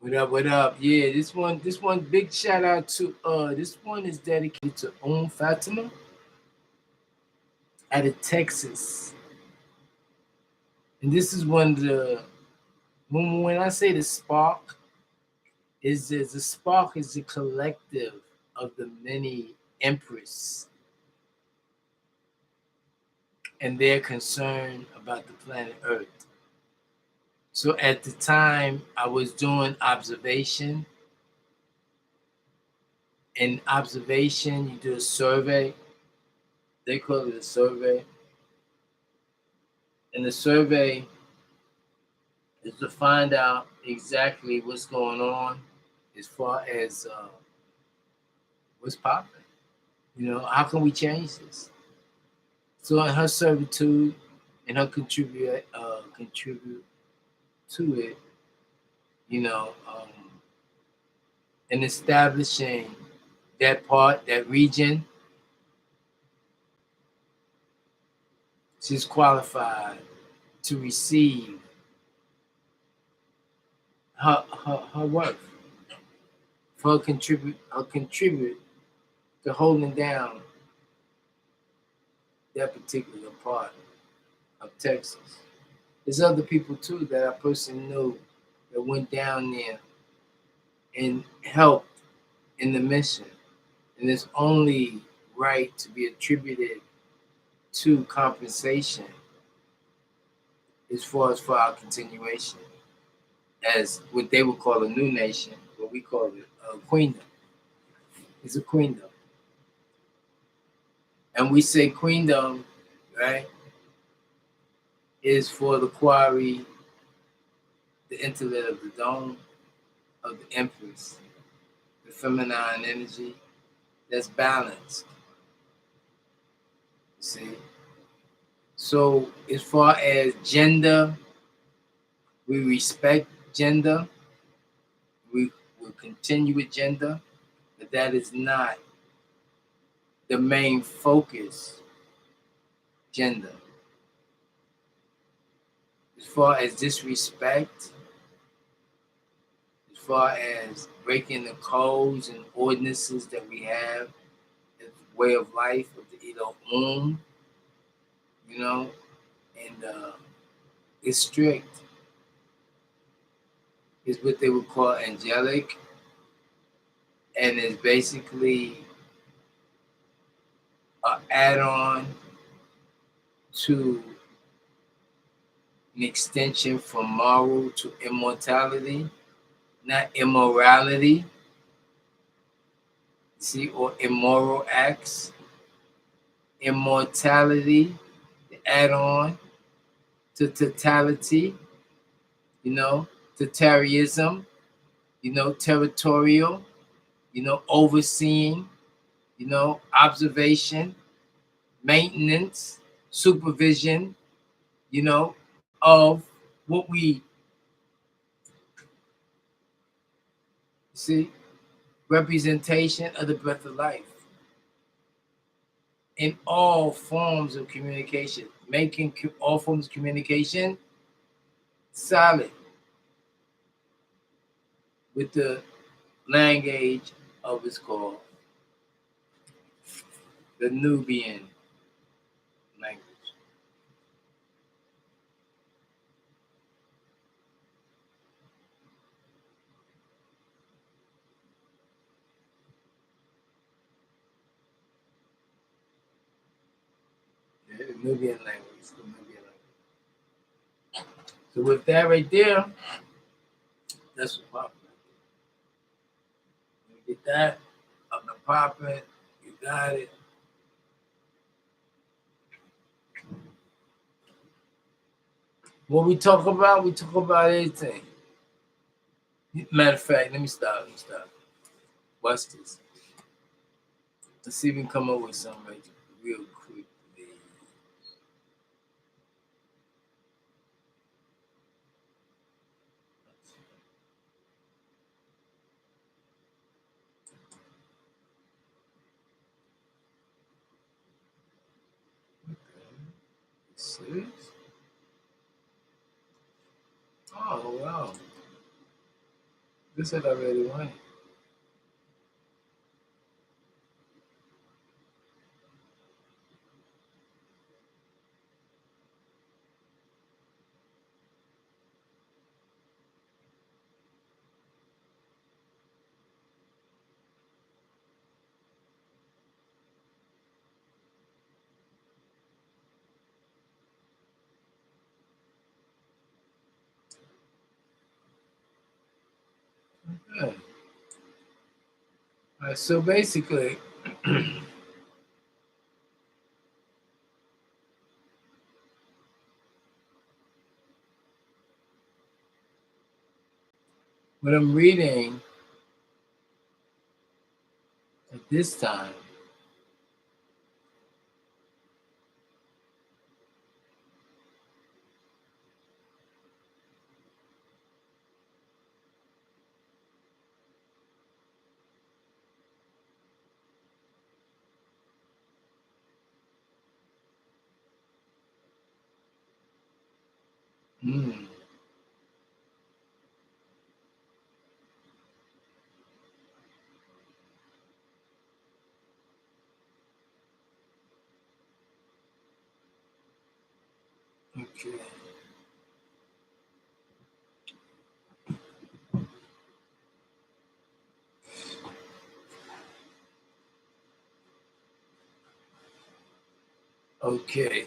What up? What up? Yeah, this one, big shout out to this one is dedicated to Fatima out of Texas, and this is one of the when I say the spark is the spark is the collective of the many empress and their concern about the planet Earth. So at the time, I was doing observation. In observation, you do a survey. They call it a survey. And the survey is to find out exactly what's going on as far as what's popping. How can we change this? So in her servitude and her contribute to it, you know, um, in establishing that part, that region, she's qualified to receive her worth for her contribute to holding down that particular part of Texas. There's other people too that I personally knew that went down there and helped in the mission. And it's only right to be attributed to compensation as far as for our continuation as what they would call a new nation, what we call it a queendom. It's a queendom. And we say queendom, right, is for the quarry, the intellect of the dome, of the empress, the feminine energy that's balanced. You see? So as far as gender, we respect gender. We will continue with gender, but that is not the main focus, gender. As far as disrespect, as far as breaking the codes and ordinances that we have as way of life of the Elohim, you know, and it's strict. It's what they would call angelic, and it's basically an add-on to an extension from moral to immortality, not immorality, see, or immoral acts. Immortality, the add-on to totality, totalitarianism, territorial, overseeing, observation, maintenance, supervision, of what we see, representation of the breath of life in all forms of communication, making all forms of communication solid with the language of its called the Nubian language. The Nubian language. The Nubian language. So with that right there, that's what popping. When you get that up and popping, you got it. What we talk about everything. Matter of fact, let me stop. Watch this. Let's see if we can come up with something right real quickly. Serious? Oh wow. This said I really want it. Good. All right, so basically, what I'm reading at this time, mm, okay, okay,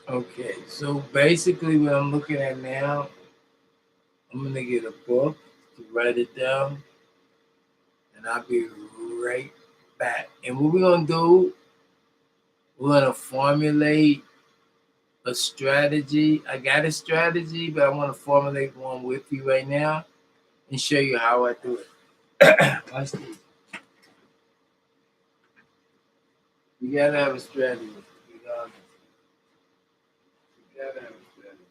okay. So basically, what I'm looking at now, I'm gonna get a book to write it down, and I'll be right back. And what we're gonna do, we're gonna formulate a strategy. I got a strategy, but I want to formulate one with you right now and show you how I do it. Watch this. You gotta have a strategy. You gotta have a strategy.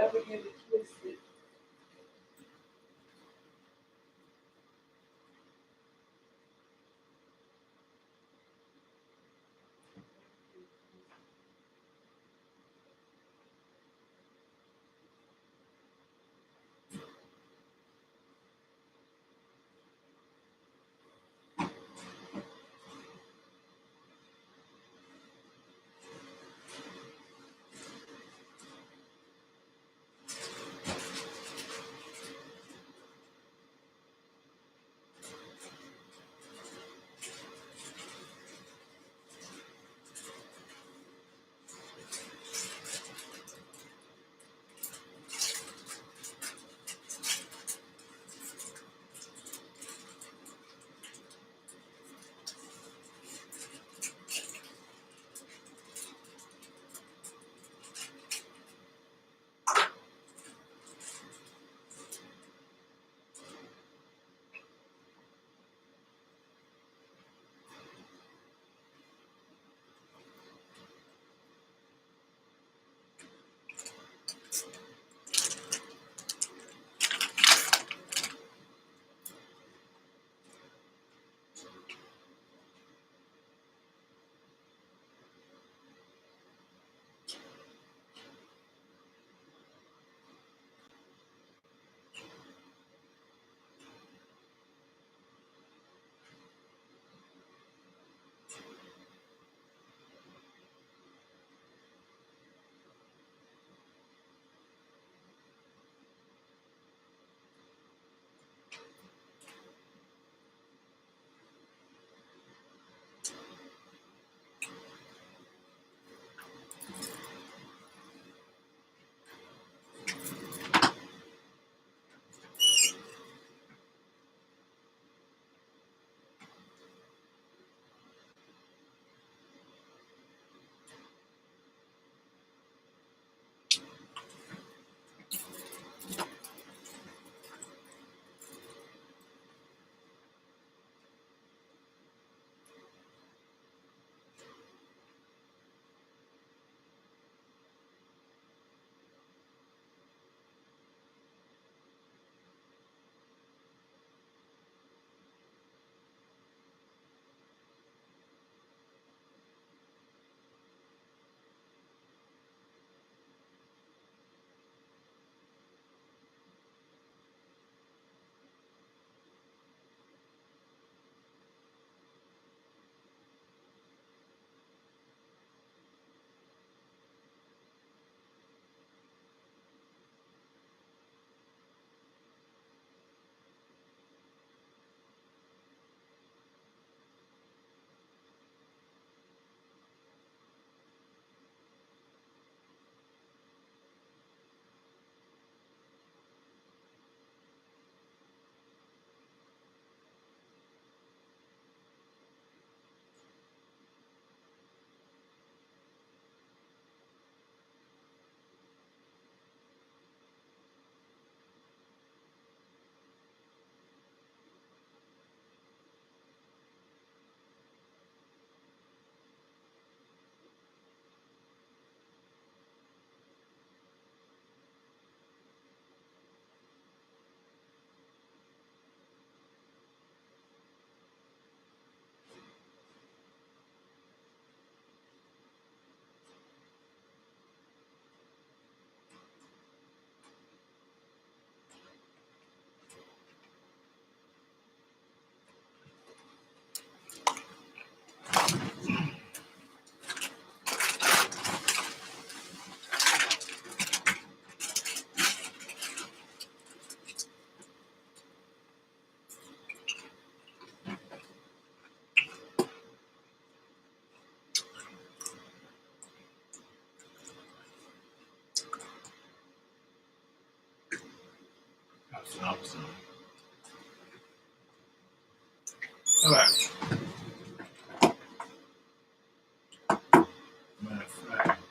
ever get it twisted. Awesome. All right. Matter of fact,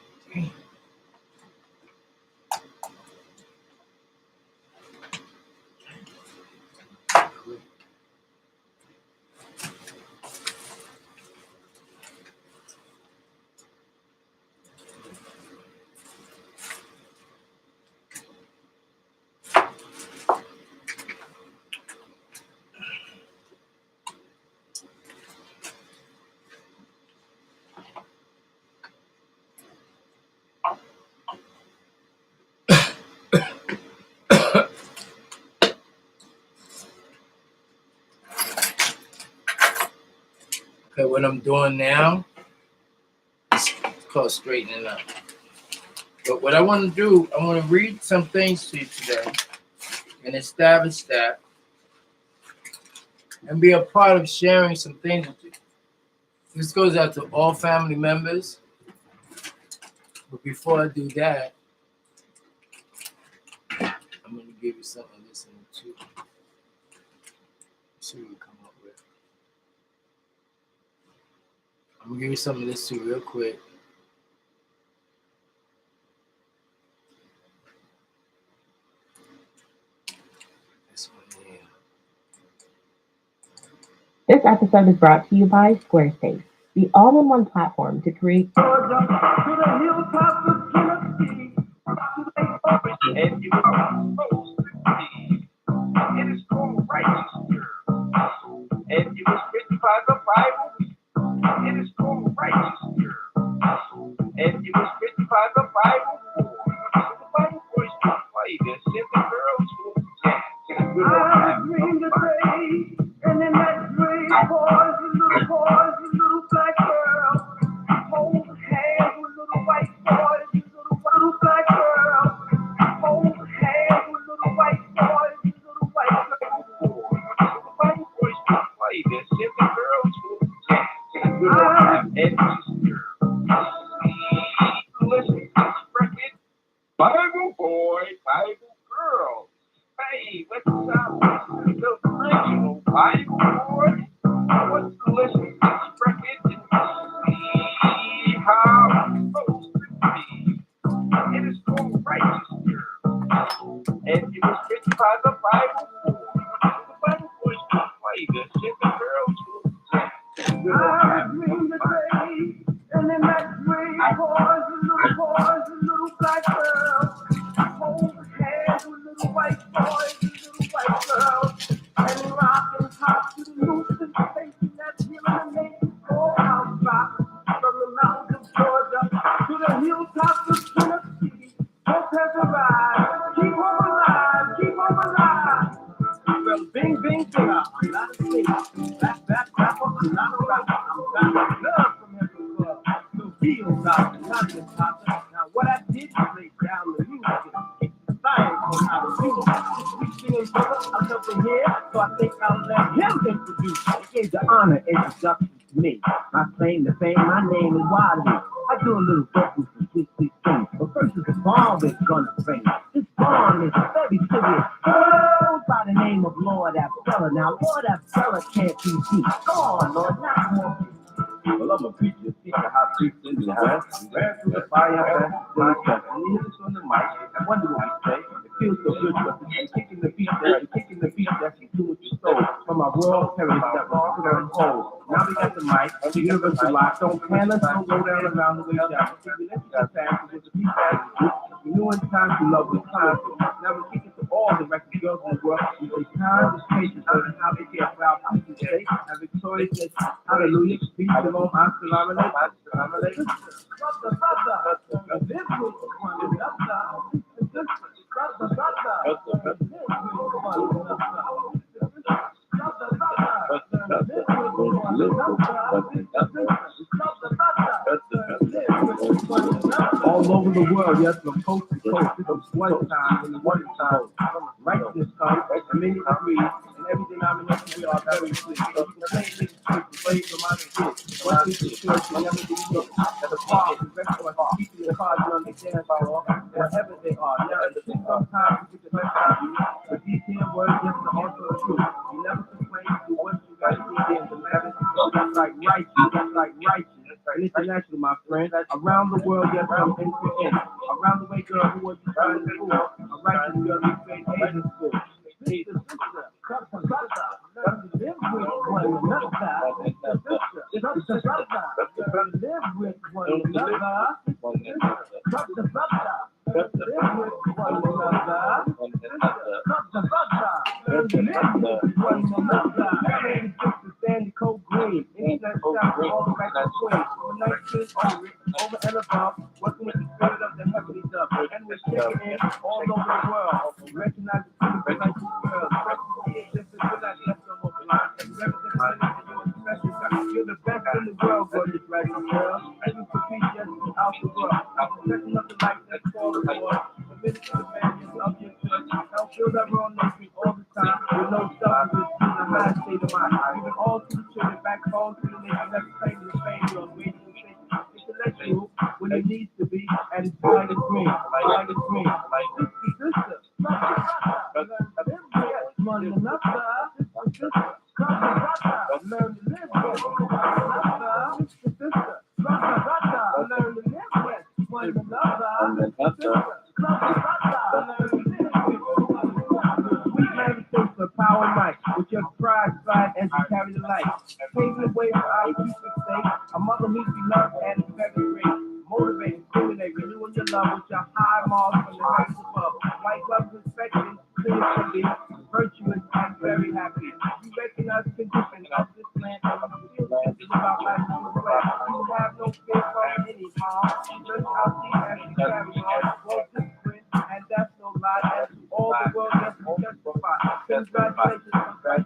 Okay, what I'm doing now is called straightening up. But what I want to do, I want to read some things to you today and establish that and be a part of sharing some things with you. This goes out to all family members. But before I do that, I'm going to give you something to listen to. Let's see what we come up with. I'm going to give you something to listen to real quick. This one here. This episode is brought to you by Squarespace, the all-in-one platform to create. And you are supposed to be. It is called righteousness. And you was written by the Bible. It is called righteousness. And you was written by the Bible. The Bible boys don't play this. If the girls will dance. I dreamed a day, and in that dream, boys, a little black girl, hold hands with little white boys, little black girl. Hold hands with little white boys, little white girls. The Bible boys don't play this. If the girls will dance. We don't have any sister. Listen to this record. Bible boy, Bible girl. Hey, let's listen to the original Bible boy. Let's listen to this record and see how it's supposed to be. It is called righteousness. And it was written by the Bible. The Bible boys don't play this. If the girls will dance. I dreamed a day, and in that dream, boys, a little black girl, hold hands with little white boys, little white girls, and rock and pop to the new sensation that's here in the nation called house rock. From the mountains of Georgia to the hilltops of Tennessee, hope has arrived. Keep hope alive, keep hope alive. Well, bing, bing, bing, I'm not a singer. Back, I'm not a rapper. I'm got love from every club. The real doctor, not the doctor. Now, what I did was lay down the music and kick the science on how to do it. We singing brother, I love to hear, so I think I'll let him introduce. He gave the honor introduction to me. I claim to fame, my name is Wiley. I do a little vocals and sweet things. But first is the bomb is gonna bring. This bomb is very serious. Oh, by the name of Lord Abdullah. Now, Lord Abdullah can't be beat. Go on, Lord, not more. Well, I'm a preacher, teacher, how preachers in the house. We ran through the fire, and we hit us on the mic. I wonder what we say. It feels so good to us. And kicking the beat that you do with your soul. From our world heritage that was put on hold. Now we got the mic, and the universal life. Don't pan us, don't go down around the way down. We let you get fast, with the beat fast. We knew in time to love was coming. Now we kick it to all the record girls in the world. We say time is patience, and how they care for our people today. And victorious, hallelujah, peace, shalom, assalamu alaikum. All over the world, yes, from coast to coast. It was one time in the one time. Righteousness comes, and many agree, and every denomination we are very clear. So you can play from my kids. One thing for sure, you never be sure that the Father is restaurant is keeping your cards on the dance floor, wherever they are. Now, sometimes we get the best out of you, but these here words just the also the truth. You never complain to what you got to see in the matter. That's like righteous. International, my friend. Around the world, yes, I'm in to end. Around the way, girl, who are you trying to fool? A righteous girl, you say Asian school. Sister, live with one another. Live with one another. Sandy Cold Green, all the right queen, over and above, working with the spirit of the heavenly dove, and we're shaking in all over the world. Recognize the spirit of the girls, this is what I left them blind, and represent the special You're the best in the world, gorgeous rising girl. Every caprice just out the world. I'm protecting up the light that's called the Lord. The minister of the man of your church. Help build our own nation all the time. With no selfishness in the high state of mind. Giving all to the children back home to the nation. That's claiming the fame you're waiting to say. Intellectual when it needs to be, and it's light is green. Light is green. Like sister. Money enough, sister. Learn to live with. Sister. Learn to live with. One another. Sister. Learn to live with. Sweet manifestation of power and might, with your pride slide as you carry the light. Paving the way for our future sake. A mother who be loved and is very great. Motivate, stimulate, renewing your love with your high marks from the heavens above. White gloves inspection, clear to be, virtuous and very happy. You recognize the condition of this land and you feel sensitive about life in this way. You have no fear from any harm. Learn how to see as you carry on. Well discipline, and that's no lie. As all the world just will testify. Congratulations, and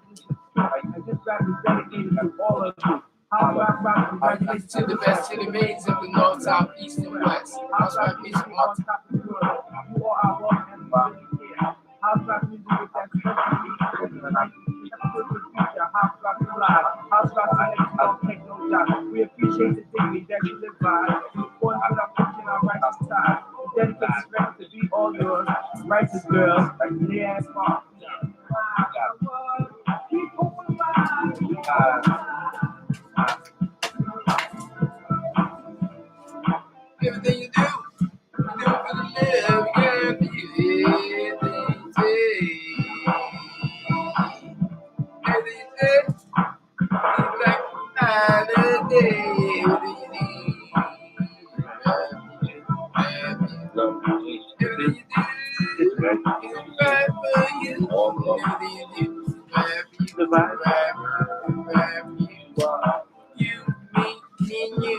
this rap is dedicated to all of you. How rock, congratulations To the best, to the mains of the north, south, east, and west. House rap music on top of the world. You are our world and we really care. House rap music with that special beat. With the night, future. House rap is live. House rap is don't take no job. We appreciate the dignity that you live by. You want to put our pushing our righteous side. We dedicate this record to be all yours. Righteous girls, they ass mom. Keep moving alive. everything you do for the love, yeah, everything you say. Everything you say, it's like holiday. Everything you need, everything you do is right for you. Everything you do is right for you. Right for you. You, me, and you,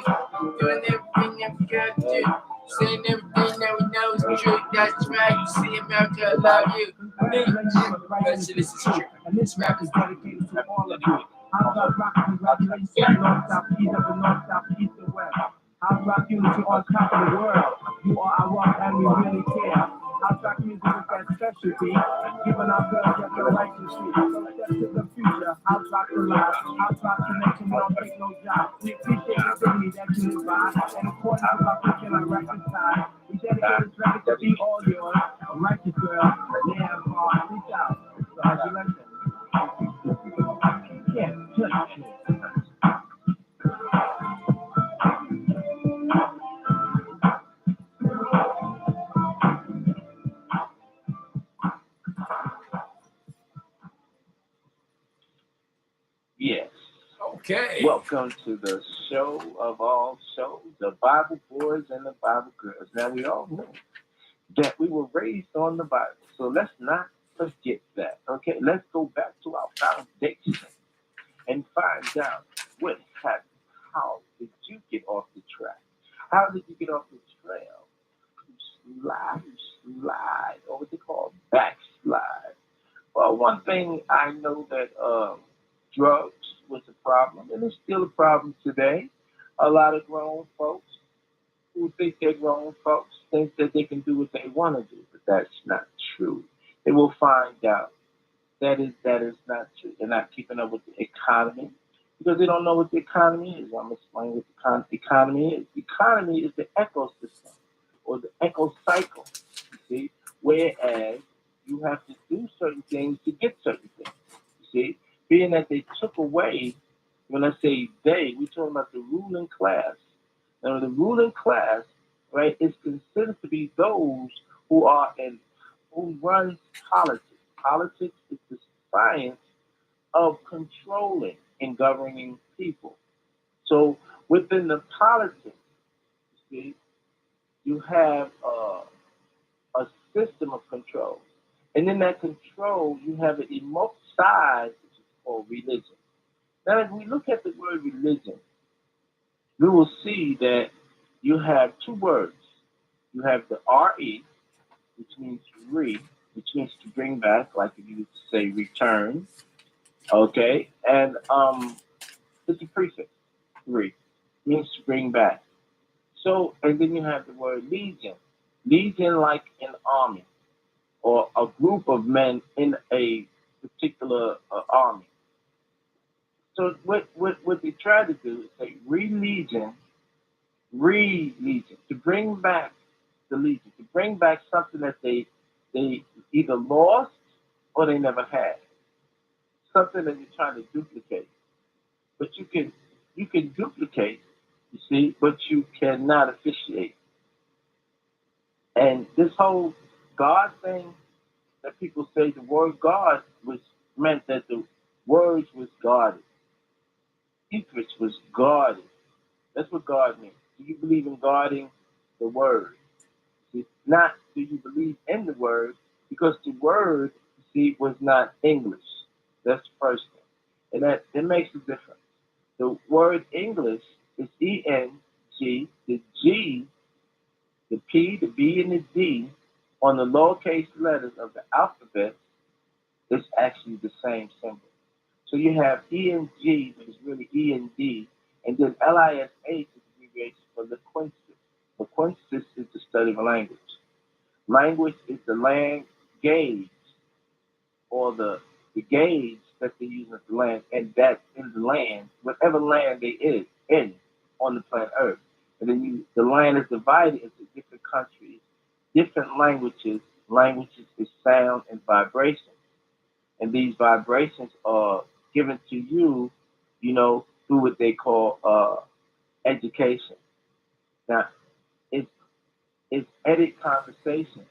doing everything that we gotta do. Saying everything that we know is true. That's right. You see, America, I love you. Listen, this is true. And this rap is dedicated to all of you. House Rock Rock, congratulations, North, South, East, up the North, South, East, and West. House Rock unity on top of the world. You are our rock and we really care. House Rock music is that specialty, giving our girls just the right to see. So step to the future, House Rock alive. House Rock connection, we don't take no job. We appreciate the dignity that you live by. And according to our pushing our record side, we dedicate this record to be all yours. A righteous girl, yeah, boy, reach out. So as you listen, yeah, touch it. Yes. Okay. Welcome to the show of all shows, the Bible Boys and the Bible Girls. Now, we all know that we were raised on the Bible, so let's not forget that, okay? Let's go back to our foundation and find out what happened. How did you get off the track? How did you get off the trail? You slide, or what they call backslide. Well, one thing I know that drugs was a problem, and it's still a problem today. A lot of grown folks who think they're grown folks think that they can do what they want to do, but that's not true. They will find out that is not true. They're not keeping up with the economy because they don't know what the economy is. I'm explaining what the economy is. The economy is the ecosystem or the eco cycle. You see, whereas you have to do certain things to get certain things. You see, being that they took away, when I say they, we're talking about the ruling class. Now, the ruling class, right, is considered to be those who run politics. Politics is the science of controlling and governing people. So within the politics, you see, you have a system of control. And in that control, you have an emotional side, which is called religion. Now, if we look at the word religion, we will see that you have two words. You have the RE, which means which means to bring back, like if you say return, okay? And It's a prefix. Re means to bring back. So, and then you have the word legion. Legion, like an army or a group of men in a particular army. So, what they try to do is say re-legion, to bring back the legion, to bring back something that they either lost or they never had. Something that you're trying to duplicate. But you can duplicate, you see, but you cannot officiate. And this whole God thing that people say the word God was meant that the words was guarded. Secrets was guarded. That's what God means. Do you believe in guarding the word? See, not do you believe in the word, because the word, see, was not English. That's the first thing. And that it makes a difference. The word English is ENG, the G, the P, the B, and the D on the lowercase letters of the alphabet is actually the same symbol. So you have ENG, which is really END, and then LISH is abbreviation for linguistics. Linguistics is the study of language. Language is the land gauge, or the gauge that they use in the land, and that's in the land, whatever land they is in on the planet Earth. And then the land is divided into different countries, different languages. Languages is sound and vibration. And these vibrations are given to you, through what they call education. Now, it's edit conversation.